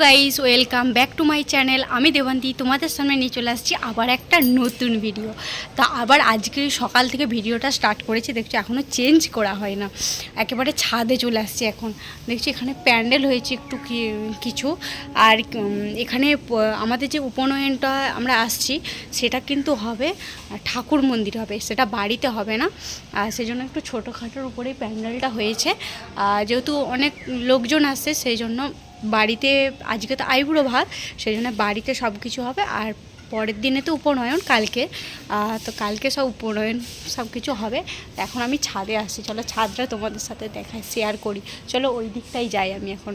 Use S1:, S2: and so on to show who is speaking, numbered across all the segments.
S1: Guys welcome back to my channel. আমি দেবান্তি তোমাদের সামনে নিয়ে চলে আসছি আবার একটা নতুন ভিডিও। তা আবার আজকে সকাল থেকে ভিডিওটা স্টার্ট করেছি, দেখছি এখনও চেঞ্জ করা হয় না, একেবারে ছাদে চলে আসছি। এখন দেখছি এখানে প্যান্ডেল হয়েছে একটু কিছু, আর এখানে আমাদের যে উপনয়নটা আমরা আসছি সেটা কিন্তু হবে ঠাকুর মন্দির হবে, সেটা বাড়িতে হবে না। সেজন্য একটু ছোটোখাটোর উপরেই প্যান্ডেলটা হয়েছে। যেহেতু অনেক লোকজন আসছে সেই জন্য বাড়িতে আজকে তো আইবুড়ো ভাত, সেই জন্য বাড়িতে সব কিছু হবে। আর পরের দিনে তো উপনয়ন কালকে, তো কালকে সব উপনয়ন সব কিছু হবে। এখন আমি ছাদে আসছি, চলো ছাদটা তোমাদের সাথে দেখাই, শেয়ার করি। চলো ওই দিকটাই যাই আমি এখন।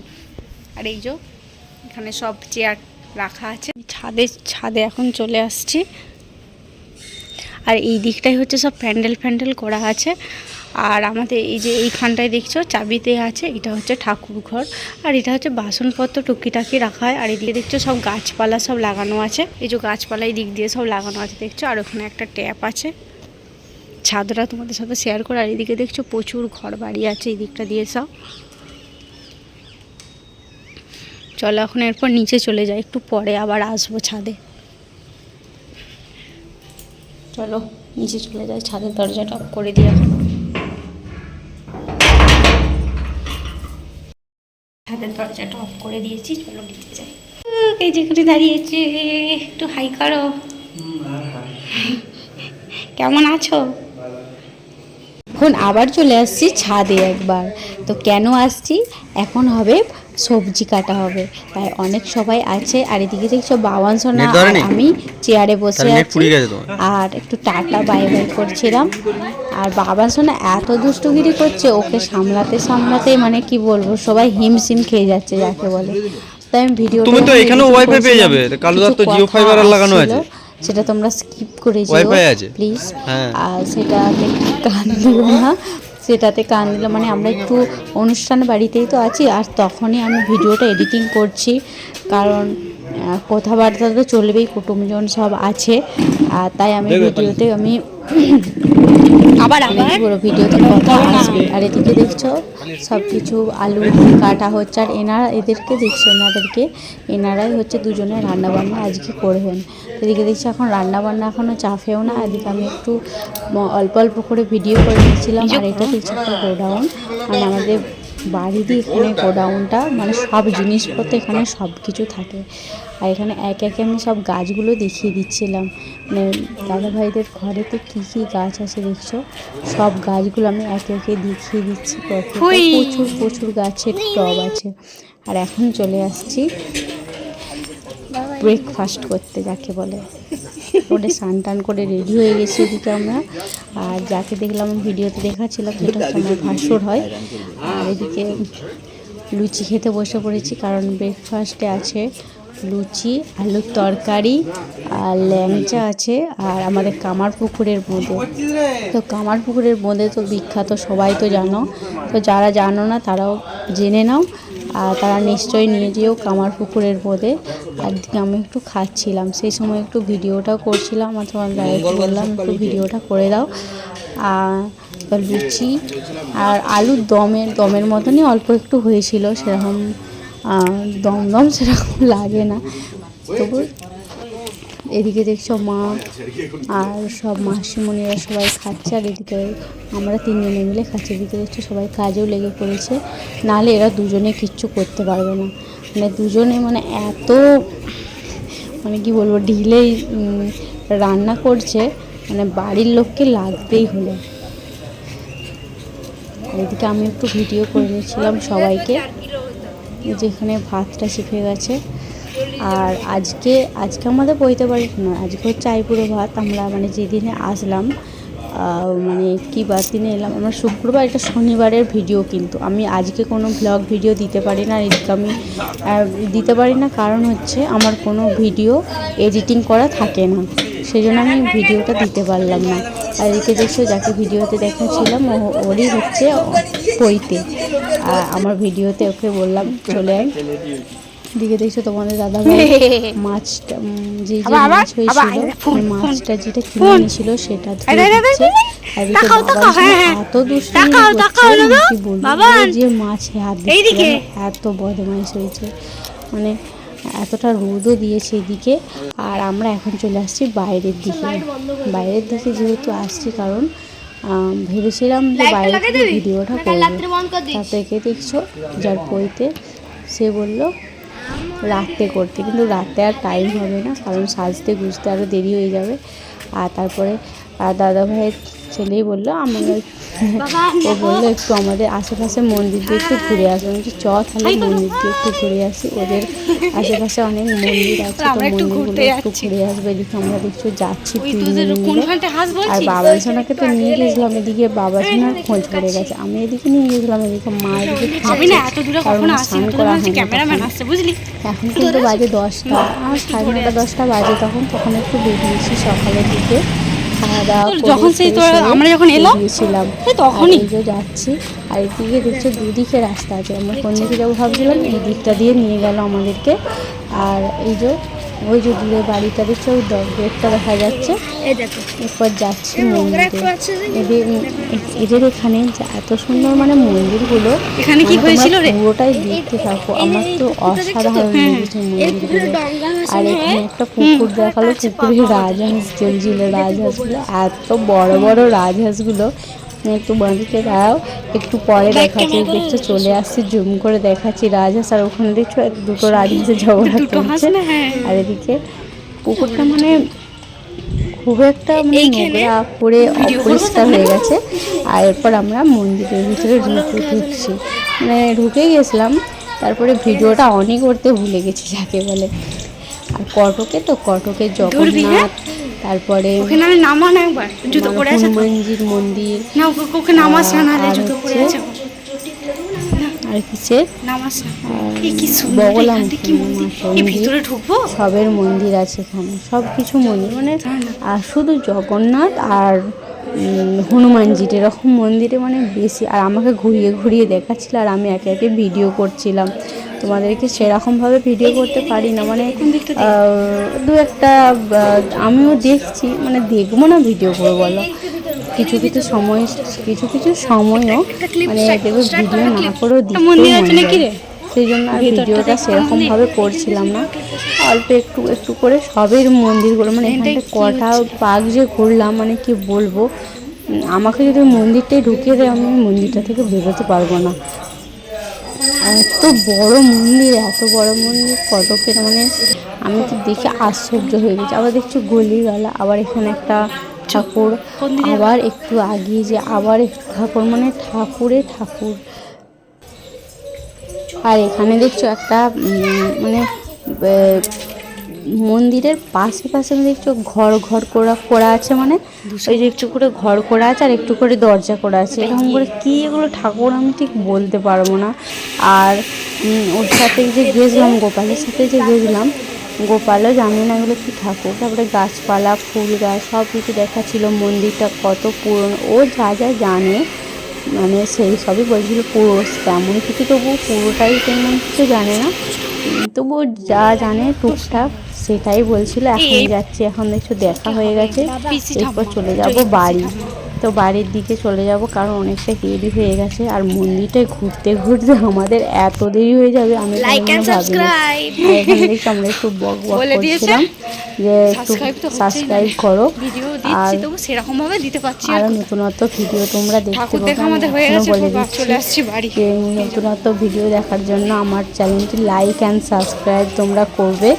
S1: আর এই যে এখানে সব চেয়ার রাখা আছে, ছাদে এখন চলে আসছি। আর এই দিকটাই হচ্ছে সব প্যান্ডেল করা আছে। আর আমাদের এই যে এইখানটায় দেখছো চাবিতে আছে, এটা হচ্ছে ঠাকুর ঘর, আর এটা হচ্ছে বাসনপত্র টুকিটাকি রাখা হয়। আর এদিকে দেখছো সব গাছপালা সব লাগানো আছে, এই যে গাছপালা এই দিক দিয়ে সব লাগানো আছে দেখছো। আর ওখানে একটা ট্যাপ আছে, ছাদটা তোমাদের সাথে শেয়ার করে। আর এদিকে দেখছো প্রচুর ঘর বাড়ি আছে এই দিকটা দিয়ে সব। চলো এখন এরপর নিচে চলে যাই, একটু পরে আবার আসবো ছাদে। চলো নিচে চলে যাই, ছাদের দরজাটা অফ করে দিই এখন। ছাদের দরজাটা অফ করে দিয়েছি, চলো নিচে যাই। এই যেখানে দাঁড়িয়েছে একটু হাই করো। কেমন আছো? এখন আবার চলে আসছি ছাদে একবার। তো কেন আসছি, এখন হবে সবজি কাটা হবে, তাই অনেক সবাই আছে। আর এদিকে দেখছো বাবান সোনা আর আমি চেয়ারে বসে আছি, আর একটু টাটা বাই বাই করছিলাম। আর বাবান সোনা এত দুষ্টুগিরি করছে, ওকে সামলাতে মানে কি বলবো, সবাই হিমশিম খেয়ে যাচ্ছে যাকে বলে। তাই আমি ভিডিও, তুমি তো এখানে ওয়াইফাই পেয়ে যাবে, কালুদার তো জিও ফাইবার লাগানো আছে, সেটা তোমরা স্কিপ করে যেও প্লিজ। আর সেটা কান দিও না, সেটাতে কান দিলে মানে আমরা একটু অনুষ্ঠান বাড়িতেই তো আছি, আর তখনই আমি ভিডিওটা এডিটিং করছি, কারণ কথাবার্তা তো চলবেই, কুটুমজন সব আছে। আর তাই আমি ভিডিওতে আমি আবার পুরো ভিডিওতে কথা আসবে। আর এদিকে দেখছো সব কিছু আলু কাটা হচ্ছে, আর এদেরকে দেখছো এনারাই হচ্ছে দুজনে রান্নাবান্না আজকে করবেন। এদিকে দেখছি এখন রান্নাবান্না এখনও চাপেও না, এদিকে আমি একটু অল্প অল্প করে ভিডিও করে নিচ্ছিলাম। আর এটা দেখছি একটা গোডাউন, মানে আমাদের বাড়িরই এখানে গোডাউনটা, মানে সব জিনিসপত্র এখানে সব কিছু থাকে। আর এখানে একে একে আমি সব গাছগুলো দেখিয়ে দিচ্ছিলাম, মানে দাদাভাইদের ঘরেতে কী কী গাছ আছে দেখছো, সব গাছগুলো আমি একে একে দেখিয়ে দিচ্ছি। প্রচুর গাছের টব আছে। আর এখন চলে আসছি ব্রেকফাস্ট করতে যাকে বলে, ওটা স্নান টান করে রেডি হয়ে গেছি এদিকে আমরা। আর যাকে দেখলাম ভিডিওতে দেখাচ্ছিলাম সেটা হচ্ছে আমার ভাসুর হয়। আর এদিকে লুচি খেতে বসে পড়েছি, কারণ ব্রেকফাস্টে আছে লুচি, আলুর তরকারি, আর ল্যাংচা আছে, আর আমাদের কামারপুকুরের বোঁদে। তো কামারপুকুরের বোঁদে তো বিখ্যাত, সবাই তো জানো, তো যারা জানো না তারাও জেনে নাও। আর তারা নিশ্চয়ই নিয়ে যেও কামারপুকুরের বোঁদে। আর আমি একটু খাচ্ছিলাম, সেই সময় একটু ভিডিওটাও করছিলাম। আর তোমার দাদাকে বললাম একটু ভিডিওটা করে দাও। আর লুচি আর আলুর দমের মতনই অল্প একটু হয়েছিল, সেরকম দম সেরকম লাগে না। তবু এদিকে দেখছো মা আর সব মাসিমণিরা সবাই খাচ্ছে, আর এদিকে আমরা তিনজনে মিলে খাচ্ছি। এদিকে দেখছো সবাই কাজেও লেগে পড়েছে, নাহলে এরা দুজনে কিচ্ছু করতে পারবে না, মানে দুজনে মানে এত মানে কি বলবো ঢিলেই রান্না করছে, মানে বাড়ির লোককে লাগতেই হলো। এদিকে আমি একটু ভিডিও করে নিচ্ছিলাম সবাইকে, যেখানে ভাতটা শিখে গেছে। আর আজকে আমাদের বইতে বাড়ি নয়, আজকে হচ্ছে আইবুড়ো ভাত। আমরা মানে যেদিনে আসলাম, মানে কী বার দিনে এলাম আমরা, শুক্রবার, এটা শনিবারের ভিডিও, কিন্তু আমি আজকে কোনো ব্লগ ভিডিও দিতে পারি না। এদিকে আমি দিতে পারি না, কারণ হচ্ছে আমার কোনো ভিডিও এডিটিং করা থাকে না, সেই জন্য আমি ভিডিওটা দিতে পারলাম না। আর এদিকে দেখছো যাকে ভিডিওতে দেখাচ্ছিলাম ওরই হচ্ছে বইতে, আমার ভিডিওতে ওকে বললাম চলে আয়। দিকে দেখছো তোমাদের দাদাভাই মাছটা, যে মাছ হয়েছিল মাছটা যেটা কিনে নিয়েছিল সেটা ধরে দিচ্ছে। এত দুষ্টুমি করছে কি বলবো, যে মাছ হাত দিচ্ছে, এত বদমাইশ হয়েছে, মানে এতটা রোদও দিয়েছে এদিকে। আর আমরা এখন চলে আসছি বাইরের দিকে। বাইরের দিকে যেহেতু আসছি কারণ ভেবেছিলাম যে বাইরে থেকে ভিডিওটা করবো। তারপরে দেখছো যার বইতে সে বলল রাতে করতে, কিন্তু রাতে আর টাইম হবে না কারণ সাজতে গুজতে আরও দেরি হয়ে যাবে। আর তারপরে দাদা ভাইয়ের ছেলেই বললো আমাদের ও বললো একটু আমাদের আশেপাশে মন্দির দিয়ে একটু ঘুরে আসবো। আমি চ তাহলে মন্দির দিয়ে একটু ঘুরে আসি, ওদের আশেপাশে অনেক মন্দির আছে, তো মন্দিরগুলো একটু ঘুরে আসবে। এদিকে আমরা দেখছো যাচ্ছি তিনজনে মিলে। আর বাবা সোনাকে তো নিয়ে গেছিলাম, এদিকে বাবা সোনার খোঁজ পড়ে গেছে। আমি এদিকে নিয়ে গেছিলাম, এদিকে মা এদিকে কারণ স্নান করা হয়নি। এখন কিন্তু বাজে 10টা, আর 9:30 10টা বাজে। তখন একটু বেরিয়েছি সকালের দিকে, খাওয়া দাওয়া করে আমরা যখন এলাম তখনই যাচ্ছি। আর এদিকে দেখছো দুদিকে রাস্তা আছে, আমরা কোন দিকে যাবো ভাবছিলাম, এই দিকটা দিয়ে নিয়ে গেল আমাদেরকে। আর এই যে ওই যে দূরে বাড়িটা দেখছো, ওই গেটটা দেখা যাচ্ছে। এরপর যাচ্ছি মন্দিরে। এদের এখানে এত সুন্দর মানে মন্দিরগুলো, এখানে কি হয়েছিল পুরোটাই দেখতে থাকো। আমার তো অসাধারণ লেগেছে মন্দিরগুলো। আর এখানে একটা পুকুর দেখালো, পুকুরে রাজহাঁস চলছিল। রাজহাঁসগুলো এত বড় বড় রাজহাঁসগুলো, তোমাদেরকে দাঁড়াও একটু পরে দেখাচ্ছি। দেখছো চলে আসছি, জুম করে দেখাচ্ছি রাজহাঁস। আর ওখানে দেখছো দুটো রাজহাঁসের ঝগড়া করছে। আর এদিকে পুকুরটা মানে খুব একটা নোংরা করে অপরিষ্কার হয়ে গেছে। আর এরপর আমরা মন্দিরের ভিতরে ঢুকছি, মানে ঢুকে গেছিলাম। তারপরে ভিডিওটা অনই করতে ভুলে গেছি যাকে বলে। আর কটকে জগন্নাথ, তারপরে হনুমানজির মন্দির, আর কিসের বগলা সবের মন্দির আছে এখানে, সব কিছু মন্দির মানে। আর শুধু জগন্নাথ আর হনুমানজির এরকম মন্দিরে মানে বেশি। আর আমাকে ঘুরিয়ে ঘুরিয়ে দেখাচ্ছিল, আর আমি একে একে ভিডিও করছিলাম। তোমাদেরকে সেরকমভাবে ভিডিও করতে পারি না, মানে দু একটা আমিও দেখছি, মানে দেখবো না ভিডিও করবো বলো। কিছু কিছু সময়ও মানে দেখবে ভিডিও না করেও দিতে মনে হয়। সেই জন্য আর ভিডিওটা সেরকমভাবে করছিলাম না, অল্প একটু করে সবের মন্দিরগুলো। মানে এখানটা কটা পাক যে ঘুরলাম, মানে কি বলবো। আমাকে যদি মন্দিরটাই ঢুকিয়ে দেয়, আমি মন্দিরটা থেকে বেরোতে পারবো না। এত বড় মন্দির কটকের, মানে আমি তো দেখে আশ্চর্য হয়ে গেছি। আবার দেখছো গলিগালা, আবার এখানে একটা ঠাকুর, আবার একটু আগিয়ে যে আবার একটু ঠাকুর, মানে ঠাকুর। আর এখানে দেখছো একটা মানে মন্দিরের পাশে দেখছো ঘর করা আছে, মানে ওই যে একটু করে ঘর করা আছে আর একটু করে দরজা করা আছে। এরকম করে কি এগুলো ঠাকুর আমি ঠিক বলতে পারবো না। আর ওর সাথে যে গেছিলাম, গোপালের সাথে যে গেছিলাম, গোপালও জানি না এগুলো কি ঠাকুর। তারপরে গাছপালা, ফুল গাছ সব কিছু দেখাচ্ছিল। মন্দিরটা কত পুরনো ও যা জানে, মানে সেই সবই বলছিল। পুরো তেমন কিছু, তবু পুরোটাই তেমন কিছু জানে না, তবুও যা জানে টুকটাক সেটাই বলছিল। এখন যাচ্ছি, এখন দেখছো দেখা হয়ে গেছে। এরপর চলে যাব বাড়ি। তো বাড়ির দিকে চলে যাব, কারণ অনেকটা দেরি হয়ে গেছে। আর মন্দিরটায় ঘুরতে আমাদের এত দেরি হয়ে যাবে আমি ভাবিনি। এখানে দেখছি আমরা একটু বক করছিলাম যে একটু সাবস্ক্রাইব করো, আর সেরকমভাবে দিতে পারছি। আর নতুনত্ব ভিডিও তোমরা দেখতে বলে দিচ্ছি যে নতুনত্ব ভিডিও দেখার জন্য আমার চ্যানেলটি লাইক অ্যান্ড সাবস্ক্রাইব তোমরা করবে।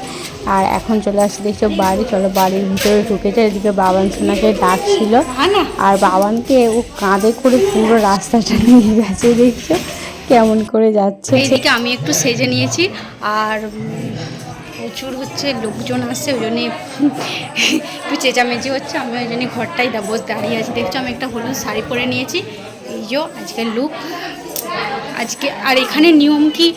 S1: আর এখন চলে আসছে দেখছো বাড়ি। চলো বাড়ির ভিতরে ঢুকেছে। এদিকে বাবান সোনাকে ডাকছিল, আর বাবানকে ও কাঁধে করে পুরো রাস্তাটা নিয়ে গেছে। দেখছো কেমন করে যাচ্ছে। এদিকে আমি একটু সেজে নিয়েছি, আর প্রচুর লোকজন আসছে, ওই জন্যে একটু চেঁচামেচি হচ্ছে। আমি ওই জন্যই ঘরটাই দাঁড়িয়ে আছি। দেখছো আমি একটা হলুদ শাড়ি পরে নিয়েছি, এই যে আজকের লুক আজকে। আর এখানে নিয়ম কি,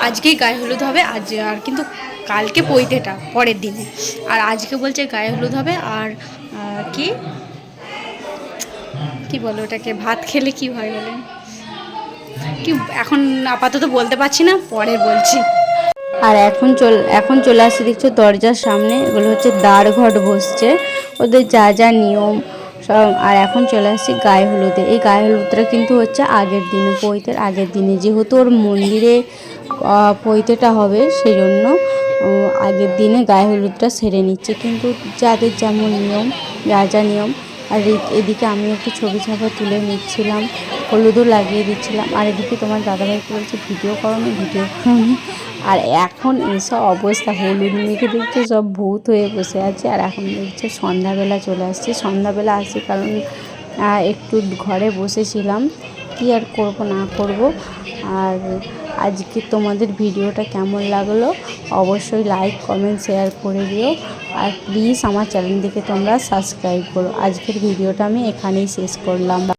S1: আজকেই গায়ে হলুদ হবে, আর কিন্তু কালকে পৈতেটা পরের দিনে, আর আজকে বলছে গায়ে হলুদ হবে। আর কি বলো ওটাকে, ভাত খেলে কি হয় বলে কি, এখন আপাতত বলতে পারছি না, পরে বলছি। আর এখন চলে আসছে দেখছো দরজার সামনে। এগুলো হচ্ছে দ্বার ঘট বসছে, ওদের যা নিয়ম আর এখন চলে আসছি গায়ে হলুদে। এই গায়ে হলুদটা কিন্তু হচ্ছে আগের দিনে, পৈতের আগের দিনে, যেহেতু ওর মন্দিরে পৈতেটা হবে সেই জন্য আগের দিনে গায়ে হলুদটা সেরে নিচ্ছে। কিন্তু যাদের যেমন নিয়ম, যা যা নিয়ম। আর এদিকে আমি একটু ছবি ছাপা তুলে নিচ্ছিলাম, হলুদও লাগিয়ে দিচ্ছিলাম। আর এদিকে তোমার দাদাভাইকে বলছে ভিডিও করো না, ভিডিও করো না। আর এখন এসব অবস্থা, হলুদ মেখে দেখছে সব ভূত হয়ে বসে আছে। আর এখন দেখছে সন্ধ্যাবেলা চলে আসছে। সন্ধ্যাবেলা আসছি কারণ একটু ঘরে বসেছিলাম, কি আর করব না করব। আর আজকে তোমাদের ভিডিওটা কেমন লাগলো অবশ্যই লাইক কমেন্ট শেয়ার করে দিও। আর প্লিজ আমার চ্যানেলটিকে তোমরা সাবস্ক্রাইব করো। আজকের ভিডিওটা আমি এখানেই শেষ করলাম।